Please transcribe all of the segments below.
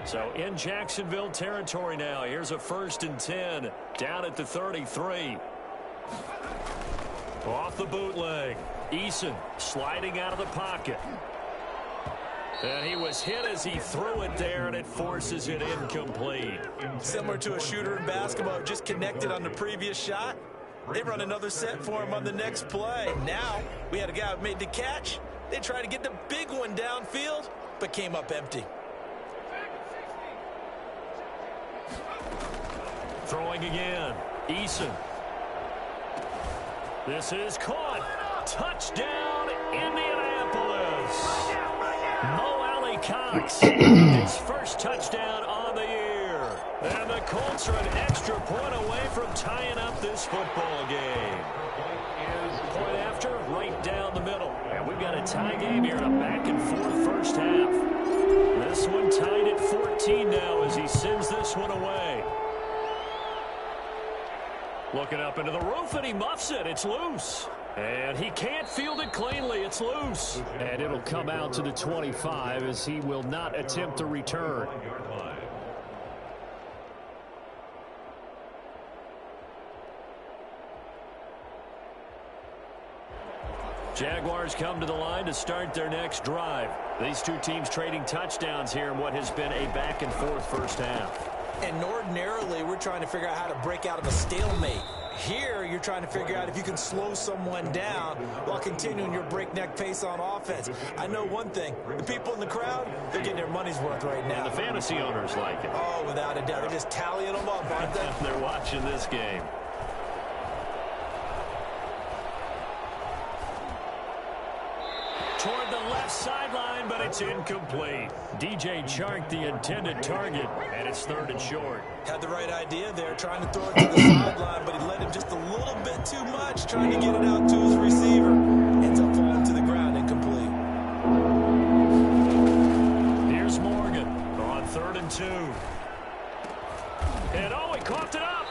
So in Jacksonville territory now. Here's a 1st and 10 down at the 33. Off the bootleg. Eason sliding out of the pocket. And he was hit as he threw it there, and it forces it incomplete. Similar to a shooter in basketball, just connected on the previous shot. They run another set for him on the next play. Now we had a guy who made the catch. They tried to get the big one downfield, but came up empty. Throwing again. Eason. This is caught. Touchdown, Indianapolis. Mo Alley Cox, his first touchdown on the year. And the Colts are an extra point away from tying up this football game. Point after, right down the middle. And we've got a tie game here in a back-and-forth first half. This one tied at 14 now as he sends this one away. Looking up into the roof, and he muffs it. It's loose. And he can't field it cleanly. It's loose. And it'll come out to the 25 as he will not attempt a return. Jaguars come to the line to start their next drive. These two teams trading touchdowns here in what has been a back-and-forth first half. And ordinarily, we're trying to figure out how to break out of a stalemate. Here, you're trying to figure out if you can slow someone down while continuing your breakneck pace on offense. I know one thing. The people in the crowd, they're getting their money's worth right now. And the fantasy owners like it. Oh, without a doubt. They're just tallying them up, aren't they? They're watching this game. Toward the left sideline, but it's incomplete. DJ Chark, the intended target, and it's 3rd and short. Had the right idea there, trying to throw it to the sideline, but he led him just a little bit too much, trying to get it out to his receiver. Ends up falling to the ground, incomplete. Here's Morgan on 3rd and 2. And oh, he coughed it up.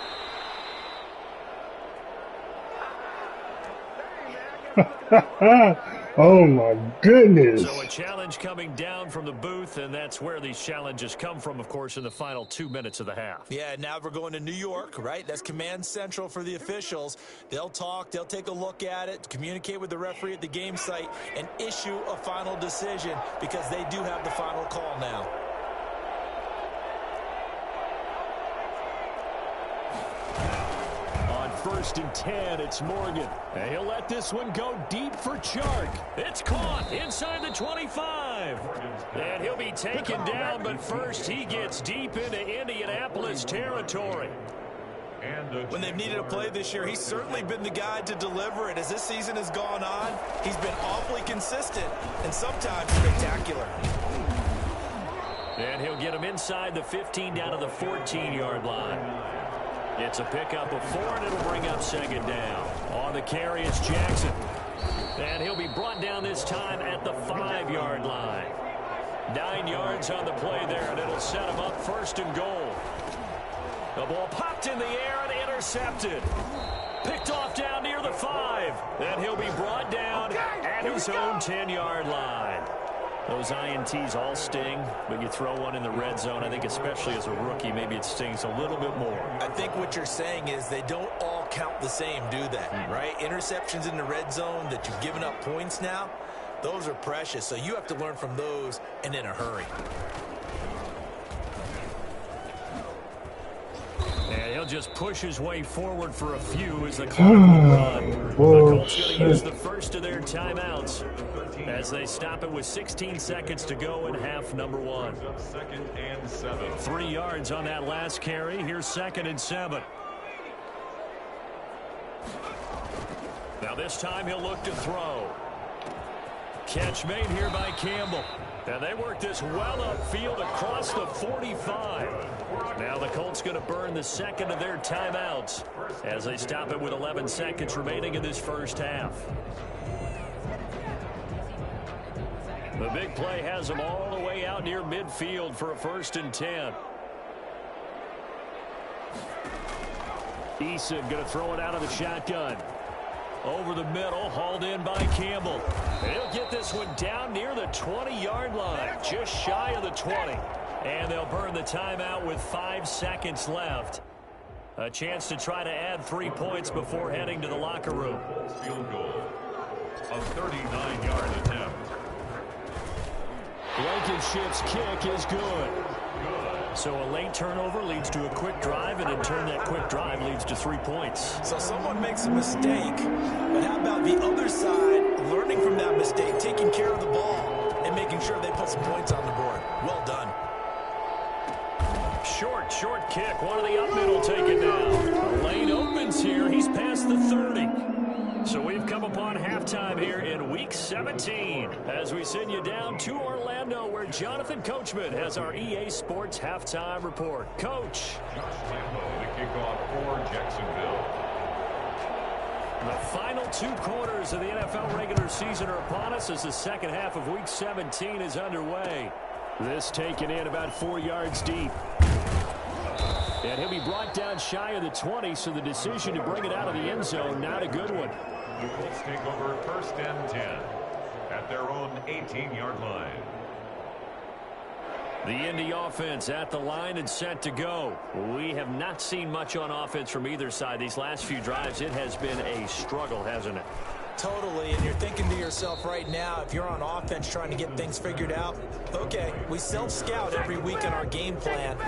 Oh, my goodness. So a challenge coming down from the booth, and that's where these challenges come from, of course, in the final 2 minutes of the half. Yeah, now we're going to New York, right? That's command central for the officials. They'll talk, they'll take a look at it, communicate with the referee at the game site, and issue a final decision because they do have the final call now. On 1st and 10, it's Morgan. And he'll let this one go deep for Chark. It's caught inside the 25. And he'll be taken down, but first he gets deep into Indianapolis territory. When they've needed a play this year, he's certainly been the guy to deliver it. As this season has gone on, he's been awfully consistent and sometimes spectacular. And he'll get him inside the 15 down to the 14-yard line. It's a pickup of 4, and it'll bring up 2nd down. On the carry, it's Jackson. And he'll be brought down this time at the 5-yard line. 9 yards on the play there, and it'll set him up 1st and goal. The ball popped in the air and intercepted. Picked off down near the 5. And he'll be brought down at his own 10-yard line. Those INTs all sting, but you throw one in the red zone, I think especially as a rookie, maybe it stings a little bit more. I think what you're saying is they don't all count the same, do they? Right? Interceptions in the red zone that you've given up points now, those are precious. So you have to learn from those and in a hurry. And he'll just push his way forward for a few as the clock will run. The Colts going to use the first of their timeouts as they stop it with 16 seconds to go in half number 1. 2nd and 7. 3 yards on that last carry. Here's 2nd and 7. Now this time he'll look to throw. Catch made here by Campbell. And they work this well upfield across the 45. Now the Colts going to burn the 2nd of their timeouts as they stop it with 11 seconds remaining in this first half. The big play has them all the way out near midfield for a 1st and 10. Eason going to throw it out of the shotgun. Over the middle, hauled in by Campbell. And he'll get this one down near the 20-yard line, just shy of the 20. And they'll burn the timeout with 5 seconds left. A chance to try to add 3 points before heading to the locker room. Field goal. A 39-yard attempt. Blankenship's kick is good. So a late turnover leads to a quick drive, and in turn that quick drive leads to 3 points. So someone makes a mistake, but how about the other side learning from that mistake, taking care of the ball, and making sure they put some points on the board? Well done. Short kick. One of the up middle taken down. The lane opens here. He's past the 30. So we've come upon halftime here in Week 17 as we send you down to Orlando, where Jonathan Coachman has our EA Sports Halftime Report. Coach. Josh Lambo, the kickoff for Jacksonville. The final 2 quarters of the NFL regular season are upon us as the second half of Week 17 is underway. This taken in about 4 yards deep. And he'll be brought down shy of the 20, so the decision to bring it out of the end zone, not a good one. The Colts take over 1st and 10 at their own 18-yard line. The Indy offense at the line and set to go. We have not seen much on offense from either side these last few drives. It has been a struggle, hasn't it? Totally, and you're thinking to yourself right now, if you're on offense trying to get things figured out, okay, we self-scout every week in our game plan.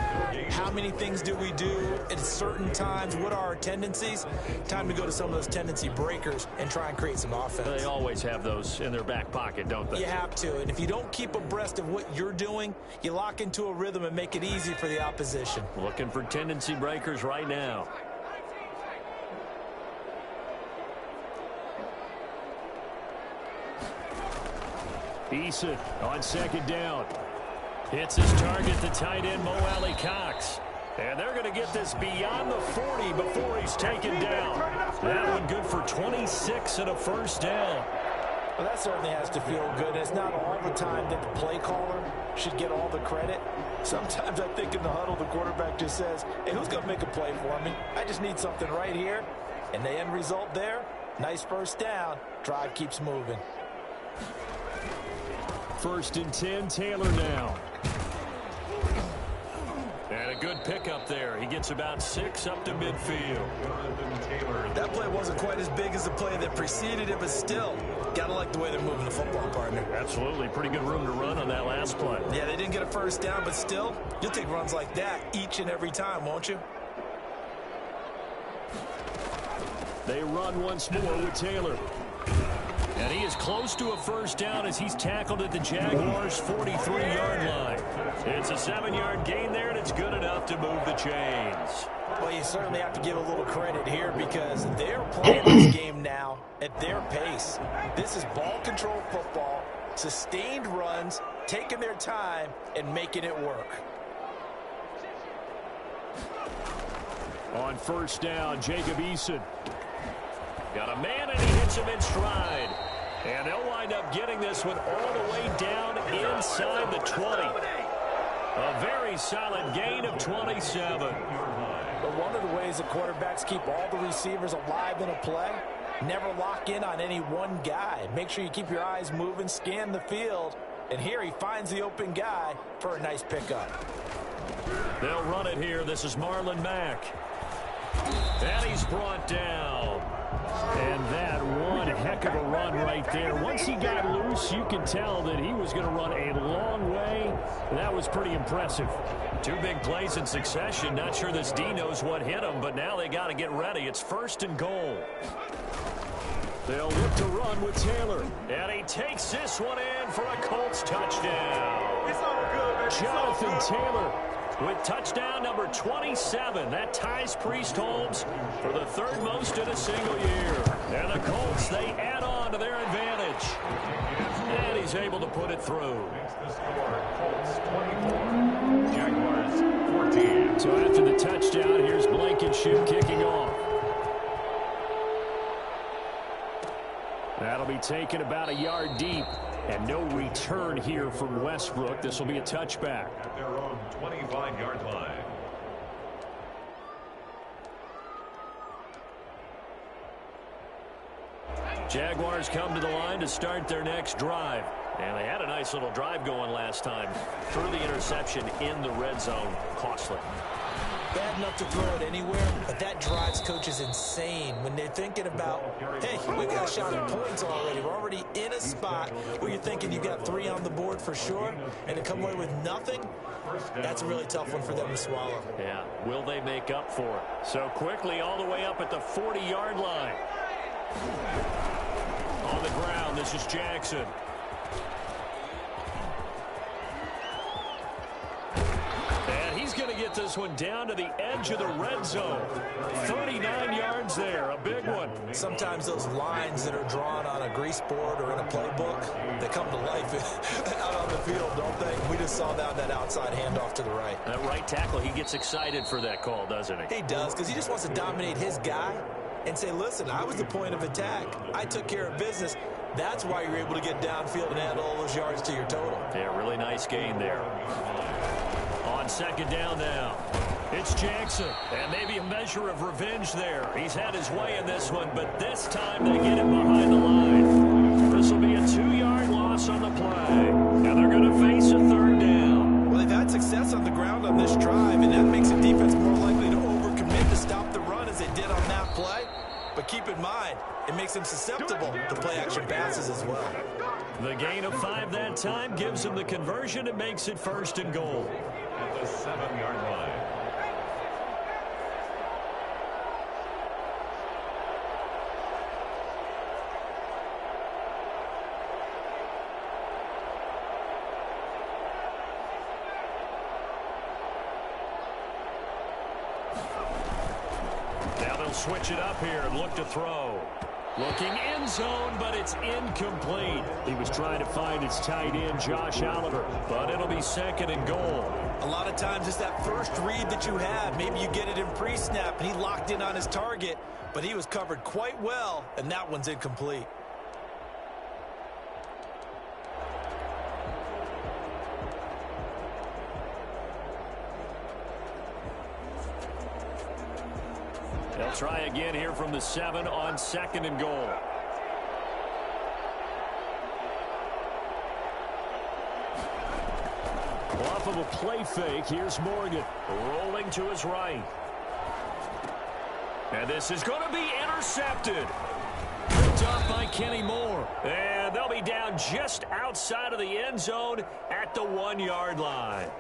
How many things do we do at certain times? What are our tendencies? Time to go to some of those tendency breakers and try and create some offense. They always have those in their back pocket, don't they? You have to, and if you don't keep abreast of what you're doing, you lock into a rhythm and make it easy for the opposition. Looking for tendency breakers right now. Eason on 2nd down. Hits his target, the tight end, Mo Alley Cox. And they're going to get this beyond the 40 before he's taken down. That one good for 26 and a 1st down. Well, that certainly has to feel good. It's not all the time that the play caller should get all the credit. Sometimes I think in the huddle, the quarterback just says, hey, who's going to make a play for me? I just need something right here. And the end result there, nice 1st down. Drive keeps moving. 1st and 10, Taylor now. And a good pickup there. He gets about 6 up to midfield. That play wasn't quite as big as the play that preceded it, but still, gotta like the way they're moving the football, partner. Absolutely. Pretty good room to run on that last play. Yeah, they didn't get a 1st down, but still, you'll take runs like that each and every time, won't you? They run once more with Taylor. And he is close to a 1st down as he's tackled at the Jaguars' 43-yard line. It's a 7-yard gain there, and it's good enough to move the chains. Well, you certainly have to give a little credit here because they're playing this game now at their pace. This is ball control football, sustained runs, taking their time, and making it work. On 1st down, Jacob Eason. Got a man, and he hits him in stride. And they'll wind up getting this one all the way down inside the 20. A very solid gain of 27. But one of the ways the quarterbacks keep all the receivers alive in a play, never lock in on any one guy. Make sure you keep your eyes moving, scan the field. And here he finds the open guy for a nice pickup. They'll run it here. This is Marlon Mack. And he's brought down. And that one heck of a run right there. Once he got loose, you can tell that he was going to run a long way. That was pretty impressive. 2 big plays in succession. Not sure this D knows what hit him, but now they got to get ready. It's 1st and goal. They'll look to run with Taylor. And he takes this one in for a Colts touchdown. It's all good, man. Jonathan Taylor with touchdown number 27. That ties Priest Holmes for the 3rd most in a single year. And the Colts, they add on to their advantage. And he's able to put it through. Makes the score Colts 24, Jaguars 14. So after the touchdown, here's Blankenship kicking off. That'll be taken about a yard deep. And no return here from Westbrook. This will be a touchback. At their own 25-yard line. Jaguars come to the line to start their next drive. And they had a nice little drive going last time. Threw the interception in the red zone. Costly. Bad enough to throw it anywhere, but that drives coaches insane when they're thinking about, hey, we got a shot at points already. We're already in a spot where you're thinking you got 3 on the board for sure, and to come away with nothing, that's a really tough one for them to swallow. Yeah, will they make up for it? So quickly all the way up at the 40-yard line. On the ground, this is Jackson. And he's going to get this one down to the edge of the red zone. 39 yards there, a big one. Sometimes those lines that are drawn on a grease board or in a playbook, they come to life out on the field, don't they? We just saw that outside handoff to the right. That right tackle, he gets excited for that call, doesn't he? He does, because he just wants to dominate his guy and say, listen, I was the point of attack. I took care of business. That's why you're able to get downfield and add all those yards to your total. Yeah, really nice gain there. On second down now, it's Jackson. And maybe a measure of revenge there. He's had his way in this one, but this time they get him behind the line. This will be a 2-yard loss on the play. And they're going to face a third down. Well, they've had success on the ground on this drive, and that makes the defense more likely to overcommit to stop the run as they did on that play. But keep in mind, it makes them susceptible to play-action passes as well. The gain of 5 that time gives them the conversion. It makes it 1st and goal. At the 7-yard line. Now they'll switch it up here and look to throw. Looking end zone, but it's incomplete. He was trying to find his tight end, Josh Oliver, but it'll be 2nd and goal. A lot of times it's that first read that you have. Maybe you get it in pre-snap, and he locked in on his target, but he was covered quite well, and that one's incomplete. They'll try again here from the 7 on 2nd and goal. Off of a play fake, here's Morgan rolling to his right. And this is going to be intercepted. Picked off by Kenny Moore. And they'll be down just outside of the end zone at the 1-yard line.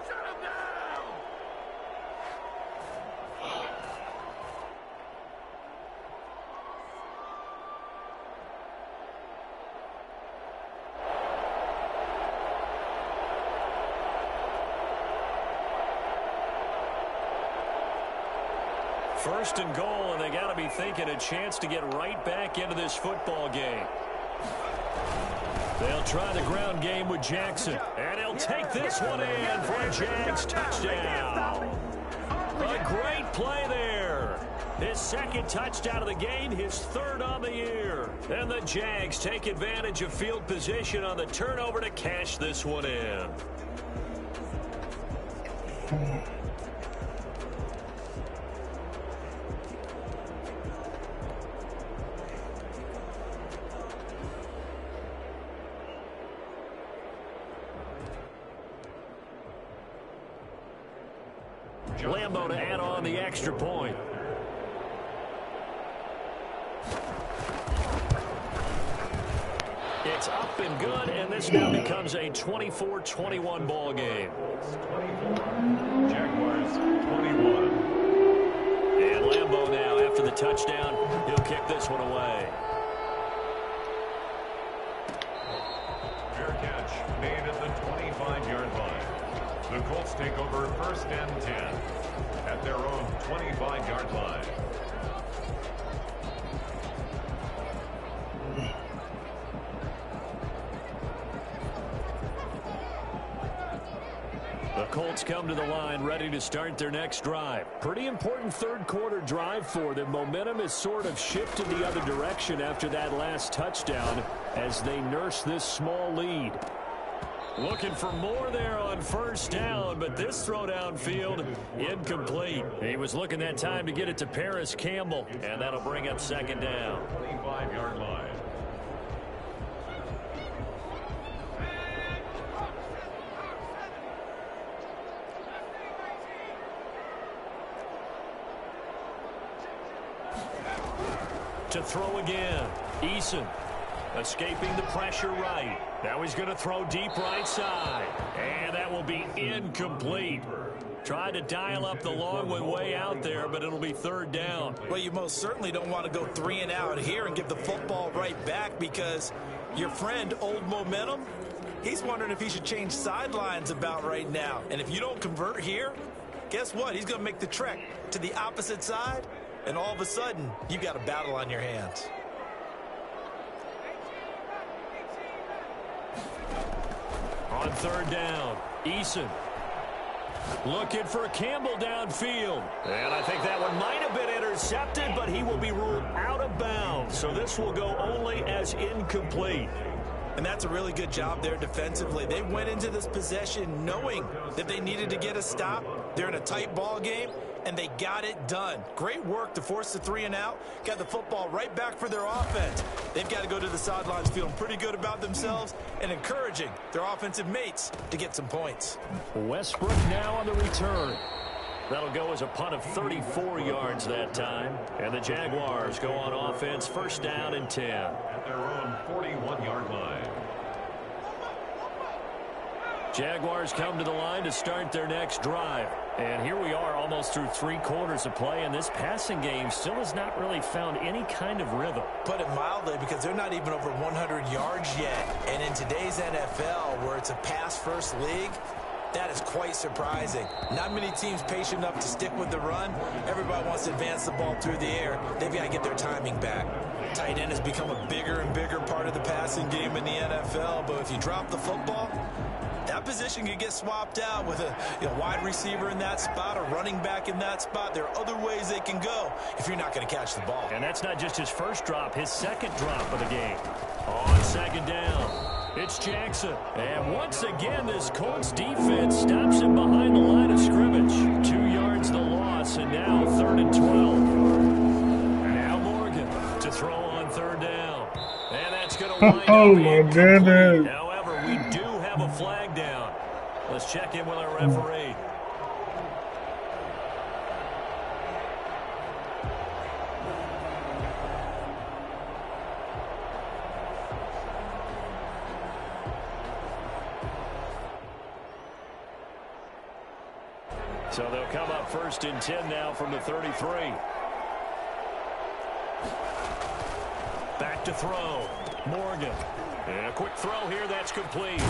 First and goal, and they got to be thinking a chance to get right back into this football game. They'll try the ground game with Jackson, and he'll take this one in for a Jags touchdown. A great play there. His 2nd touchdown of the game, his 3rd on the year. And the Jags take advantage of field position on the turnover to cash this one in. Lambo to add on the extra point. It's up and good, and this now becomes a 24-21 ball game. Jaguars 21. And Lambo now, after the touchdown, he'll kick this one away. Fair catch made at the 25-yard line. The Colts take over 1st and 10 at their own 25-yard line. The Colts come to the line ready to start their next drive. Pretty important 3rd quarter drive for them. Momentum has sort of shifted the other direction after that last touchdown as they nurse this small lead. Looking for more there on 1st down, but this throw downfield incomplete. He was looking that time to get it to Paris Campbell, and that'll bring up 2nd down. 25-yard line. To throw again. Eason escaping the pressure right. Now he's going to throw deep right side. And that will be incomplete. Tried to dial up the long one way out there, but it'll be third down. Well, you most certainly don't want to go 3 and out here and give the football right back, because your friend, Old Momentum, he's wondering if he should change sidelines about right now. And if you don't convert here, guess what? He's going to make the trek to the opposite side, and all of a sudden, you've got a battle on your hands. On third down, Eason looking for Campbell downfield. And I think that one might have been intercepted, but he will be ruled out of bounds. So this will go only as incomplete. And that's a really good job there defensively. They went into this possession knowing that they needed to get a stop. They're in a tight ball game, and they got it done. Great work to force the 3 and out. Got the football right back for their offense. They've got to go to the sidelines feeling pretty good about themselves and encouraging their offensive mates to get some points. Westbrook now on the return. That'll go as a punt of 34 yards that time. And the Jaguars go on offense, first down and 10. At their own 41-yard line. Jaguars come to the line to start their next drive. And here we are almost through 3 quarters of play, and this passing game still has not really found any kind of rhythm. Put it mildly, because they're not even over 100 yards yet. And in today's NFL, where it's a pass-first league, that is quite surprising. Not many teams patient enough to stick with the run. Everybody wants to advance the ball through the air. They've got to get their timing back. Tight end has become a bigger and bigger part of the passing game in the NFL, but if you drop the football, that position could get swapped out with a wide receiver in that spot, a running back in that spot. There are other ways they can go if you're not going to catch the ball. And that's not just his first drop, his second drop of the game. On second down, it's Jackson. And once again, this Colts defense stops him behind the line of scrimmage. 2 yards the loss, and now 3rd and 12. And now Morgan to throw on third down. And that's going to wind Oh, up my goodness. However, we do have a flag down. Let's check in with our referee. So they'll come up 1st and 10 now from the 33. Back to throw. Morgan. And a quick throw here. That's complete.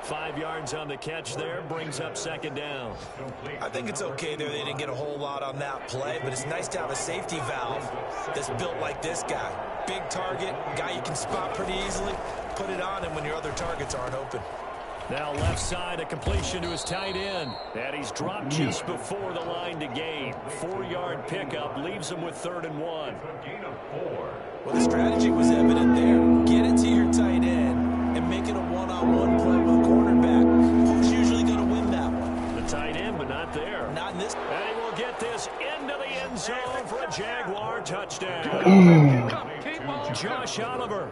5 yards on the catch there. Brings up second down. I think it's okay there. They didn't get a whole lot on that play, but it's nice to have a safety valve that's built like this guy. Big target, guy you can spot pretty easily. Put it on him when your other targets aren't open. Now left side, a completion to his tight end. And he's dropped just before the line to gain. 4-yard pickup leaves him with 3rd and 1. Gain of 4. Well, the strategy was evident there. Get it to your tight end and make it a one-on-one play with a cornerback. Who's usually going to win that one? The tight end, but not there. Not in this. And he will get this into the end zone for a Jaguar touchdown. Josh Oliver,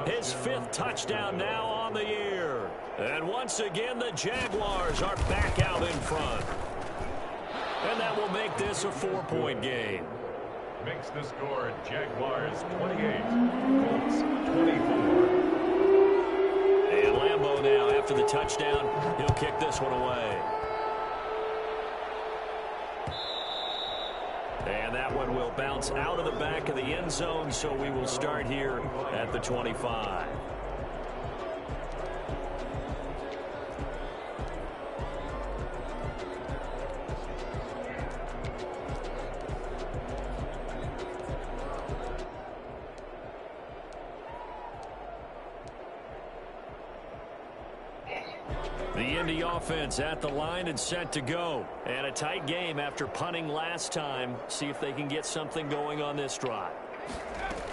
his 5th touchdown now on the year. And once again, the Jaguars are back out in front. And that will make this a 4-point game. Makes the score Jaguars 28, Colts 24. And Lambeau now, after the touchdown, he'll kick this one away. And that one will bounce out of the back of the end zone, so we will start here at the 25. The Indy offense at the line and set to go. And a tight game after punting last time. See if they can get something going on this drive.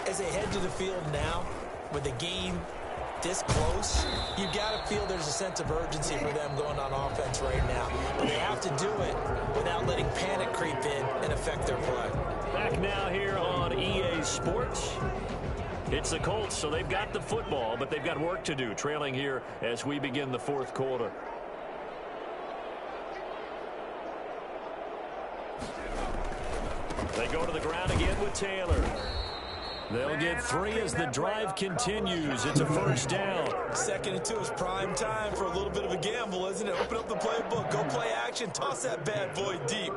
As they head to the field now, with the game this close, you've got to feel there's a sense of urgency for them going on offense right now. But they have to do it without letting panic creep in and affect their play. Back now here on EA Sports. It's the Colts, so they've got the football, but they've got work to do, trailing here as we begin the 4th quarter. They go to the ground again with Taylor. They'll get 3 as the drive continues. It's a first down. 2nd and 2 is prime time for a little bit of a gamble, isn't it? Open up the playbook, go play action, toss that bad boy deep.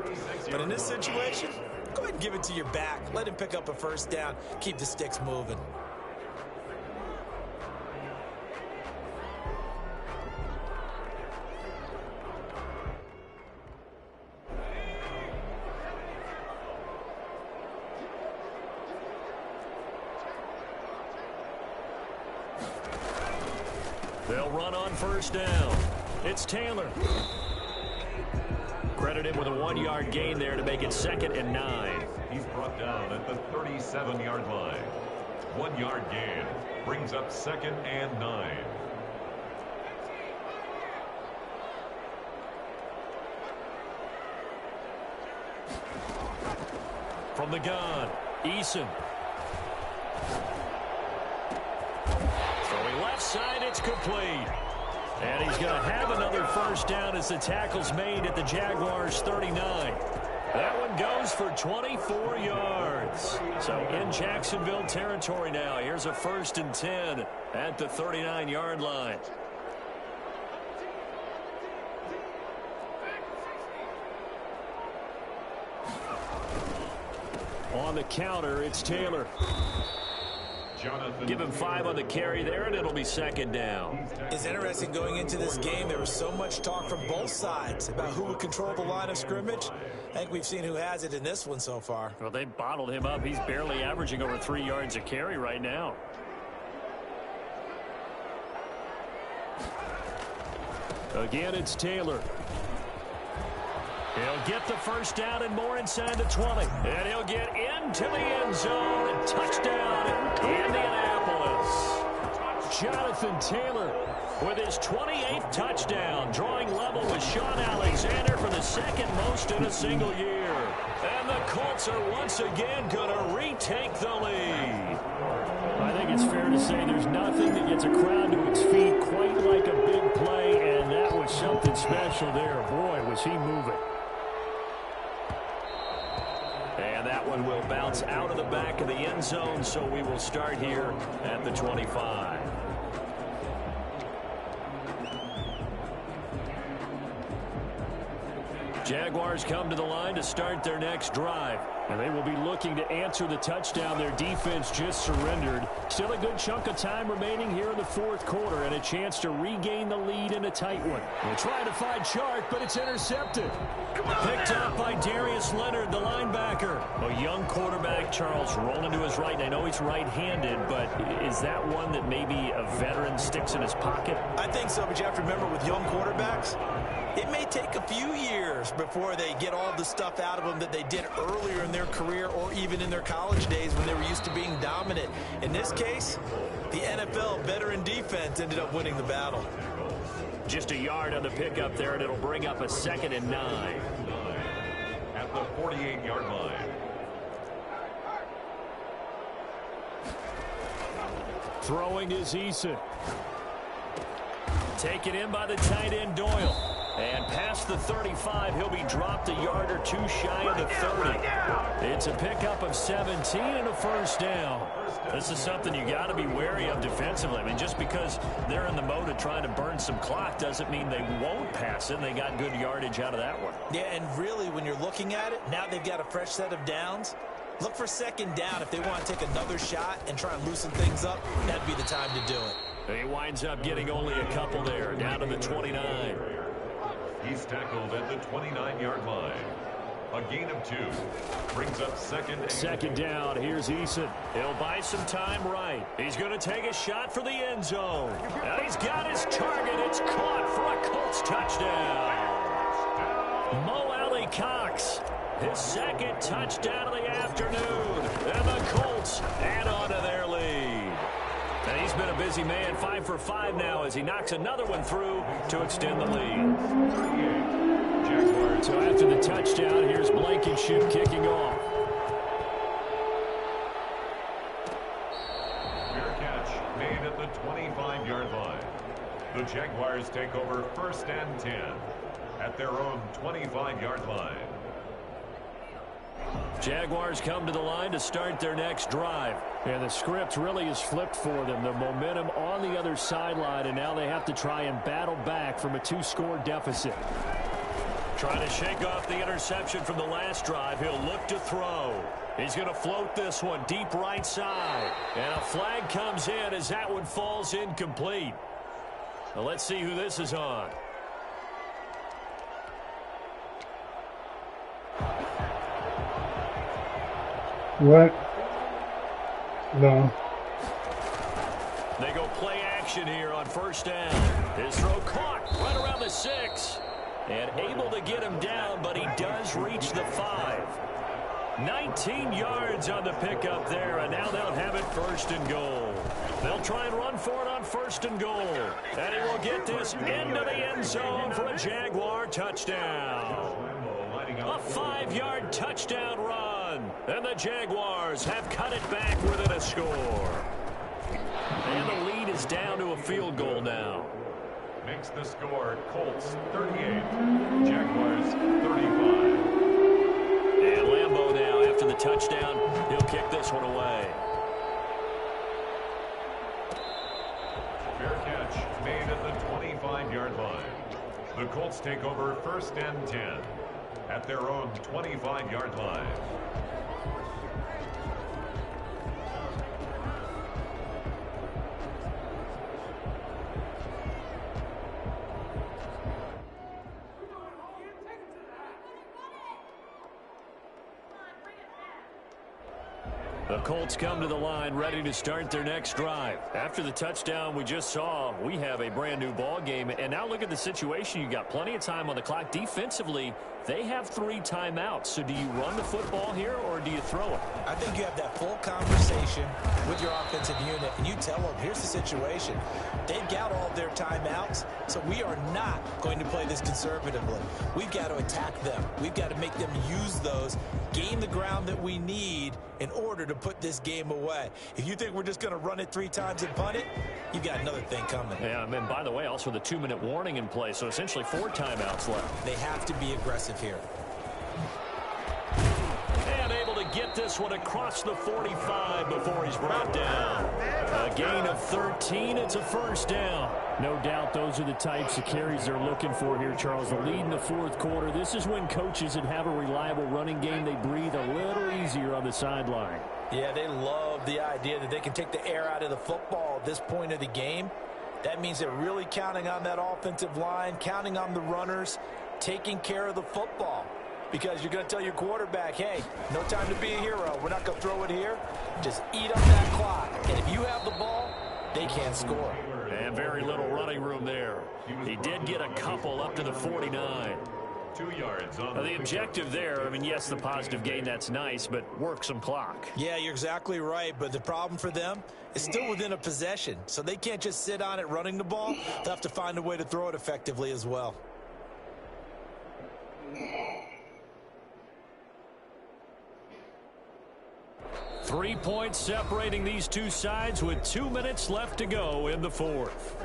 But in this situation, go ahead and give it to your back. Let him pick up a first down. Keep the sticks moving. They'll run on first down. It's Taylor. Credit him with a 1-yard gain there to make it 2nd and 9. He's brought down at the 37-yard line. 1-yard gain brings up 2nd and 9. From the gun, Eason. Throwing left side, it's complete. And he's going to have another first down as the tackle's made at the Jaguars' 39. That one goes for 24 yards. So in Jacksonville territory now. Here's a 1st and 10 at the 39-yard line. On the counter, it's Taylor. Give him 5 on the carry there, and it'll be 2nd down. It's interesting going into this game. There was so much talk from both sides about who would control the line of scrimmage. I think we've seen who has it in this one so far. Well, they bottled him up. He's barely averaging over 3 yards a carry right now. Again, it's Taylor. He'll get the first down and more inside the 20. And he'll get into the end zone. And touchdown, Indianapolis. Jonathan Taylor with his 28th touchdown, drawing level with Sean Alexander for the 2nd most in a single year. And the Colts are once again going to retake the lead. I think it's fair to say there's nothing that gets a crowd to its feet quite like a big play, and that was something special there. Boy, was he moving. And that one will bounce out of the back of the end zone, so we will start here at the 25. Jaguars come to the line to start their next drive. And they will be looking to answer the touchdown their defense just surrendered. Still a good chunk of time remaining here in the 4th quarter and a chance to regain the lead in a tight one. They're trying to find Chark, but it's intercepted. Picked up by Darius Leonard, the linebacker. A young quarterback, Charles, rolling to his right. And I know he's right-handed, but is that one that maybe a veteran sticks in his pocket? I think so, but you have to remember with young quarterbacks, it may take a few years before they get all the stuff out of them that they did earlier in their career or even in their college days when they were used to being dominant. In this case, the NFL veteran defense ended up winning the battle. Just a yard on the pickup there, and it'll bring up a 2nd and 9. At the 48-yard line. Throwing is Eason. Taken in by the tight end Doyle. And past the 35, he'll be dropped a yard or two shy of the 30. It's a pickup of 17 and a first down. This is something you got to be wary of defensively. I mean, just because they're in the mode of trying to burn some clock doesn't mean they won't pass it. They got good yardage out of that one. Yeah, and really, when you're looking at it, now they've got a fresh set of downs. Look for 2nd down if they want to take another shot and try and loosen things up. That'd be the time to do it. He winds up getting only a couple there, down to the 29. He's tackled at the 29-yard line. A gain of 2 brings up 2nd down. Here's Eason. He'll buy some time right. He's going to take a shot for the end zone. And he's got his target. It's caught for a Colts touchdown. Mo Alley Cox, his 2nd touchdown of the afternoon. And the Colts add on to their lead. And he's been a busy man, 5 for 5 now as he knocks another one through to extend the lead. So after the touchdown, here's Blankenship kicking off. Fair catch made at the 25-yard line. The Jaguars take over 1st and 10 at their own 25-yard line. Jaguars come to the line to start their next drive. And the script really is flipped for them. The momentum on the other sideline, and now they have to try and battle back from a 2-score deficit. Trying to shake off the interception from the last drive. He'll look to throw. He's going to float this one deep right side. And a flag comes in as that one falls incomplete. Now let's see who this is on. What? No. They go play action here on first down. His throw caught right around the 6. And able to get him down, but he does reach the 5. 19 yards on the pickup there, and now they'll have it first and goal. They'll try and run for it on first and goal. And he will get this into the end zone for a Jaguar touchdown. A 5-yard touchdown run. And the Jaguars have cut it back within a score. And the lead is down to a field goal now. Makes the score Colts 38, Jaguars 35. And Lambeau now, after the touchdown, he'll kick this one away. Fair catch made at the 25-yard line. The Colts take over first and 10 at their own 25-yard line. The Colts come to the line ready to start their next drive. After the touchdown we just saw, we have a brand new ball game. And now look at the situation. You got plenty of time on the clock. Defensively, they have 3 timeouts. So do you run the football here or do you throw it? I think you have that full conversation with your offensive unit, and you tell them, here's the situation. They've got all their timeouts, so we are not going to play this conservatively. We've got to attack them. We've got to make them use those, gain the ground that we need in order to put this game away. If you think we're just going to run it 3 times and punt it, you've got another thing coming. Yeah, and by the way, also the 2-minute warning in play, so essentially 4 timeouts left. They have to be aggressive here. And able to get this one across the 45 before he's brought down. A gain of 13. It's a first down. No doubt those are the types of carries they're looking for here, Charles. The lead in the 4th quarter. This is when coaches that have a reliable running game, they breathe a little easier on the sideline. Yeah, they love the idea that they can take the air out of the football at this point of the game. That means they're really counting on that offensive line, counting on the runners, taking care of the football. Because you're going to tell your quarterback, hey, no time to be a hero. We're not going to throw it here. Just eat up that clock. And if you have the ball, they can't score. And very little running room there. He did get a couple up to the 49. 2 yards on The objective there, I mean, yes, the positive gain, that's nice, but work some clock. Yeah, you're exactly right. But the problem for them is still within a possession. So they can't just sit on it running the ball. They'll have to find a way to throw it effectively as well. 3 points separating these two sides with 2 minutes left to go in the 4th.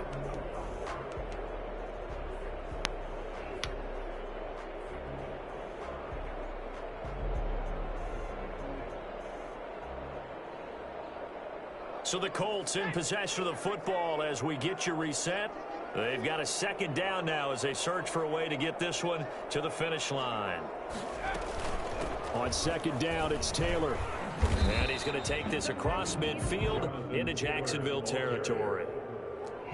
So the Colts in possession of the football as we get you reset. They've got a second down now as they search for a way to get this one to the finish line. On second down, it's Taylor. And he's going to take this across midfield into Jacksonville territory.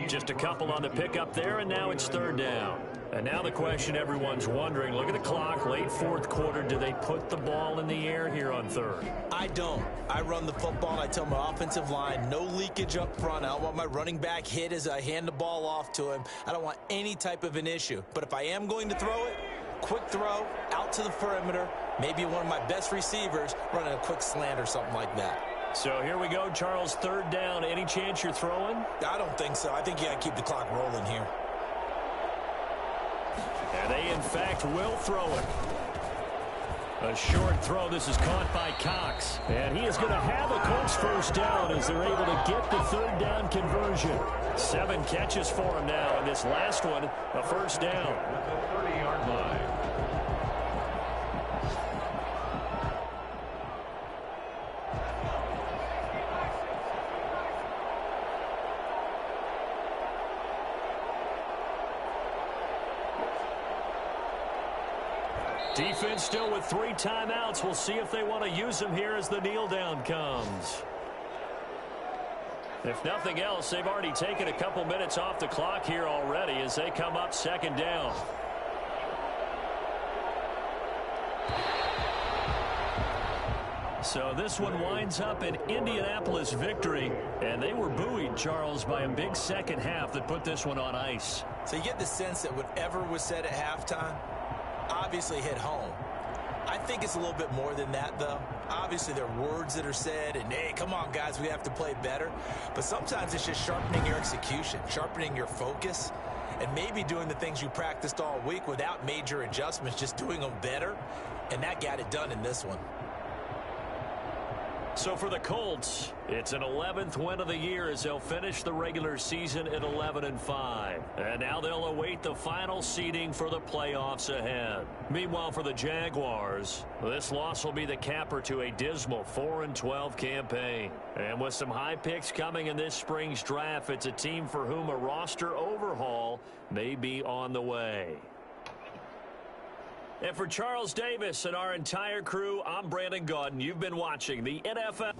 Just a couple on the pickup there, and now it's 3rd down. And now the question everyone's wondering, look at the clock, late 4th quarter, do they put the ball in the air here on 3rd? I don't. I run the football, and I tell my offensive line, no leakage up front. I don't want my running back hit as I hand the ball off to him. I don't want any type of an issue. But if I am going to throw it, quick throw, out to the perimeter, maybe one of my best receivers running a quick slant or something like that. So here we go, Charles, 3rd down. Any chance you're throwing? I don't think so. I think you got to keep the clock rolling here. And they, in fact, will throw it. A short throw. This is caught by Cox. And he is going to have a Colts first down as they're able to get the 3rd down conversion. 7 catches for him now, and this last one, a first down. At the 30-yard line. Defense still with 3 timeouts. We'll see if they want to use them here as the kneel down comes. If nothing else, they've already taken a couple minutes off the clock here already as they come up 2nd down. So this one winds up an Indianapolis victory, and they were buoyed, Charles, by a big second half that put this one on ice. So you get the sense that whatever was said at halftime obviously hit home. I think it's a little bit more than that, though. Obviously, there are words that are said, and, hey, come on, guys, we have to play better. But sometimes it's just sharpening your execution, sharpening your focus, and maybe doing the things you practiced all week without major adjustments, just doing them better. And that got it done in this one. So for the Colts, it's an 11th win of the year as they'll finish the regular season at 11-5. And now they'll await the final seeding for the playoffs ahead. Meanwhile, for the Jaguars, this loss will be the capper to a dismal 4-12 campaign. And with some high picks coming in this spring's draft, it's a team for whom a roster overhaul may be on the way. And for Charles Davis and our entire crew, I'm Brandon Gaudin. You've been watching the NFL.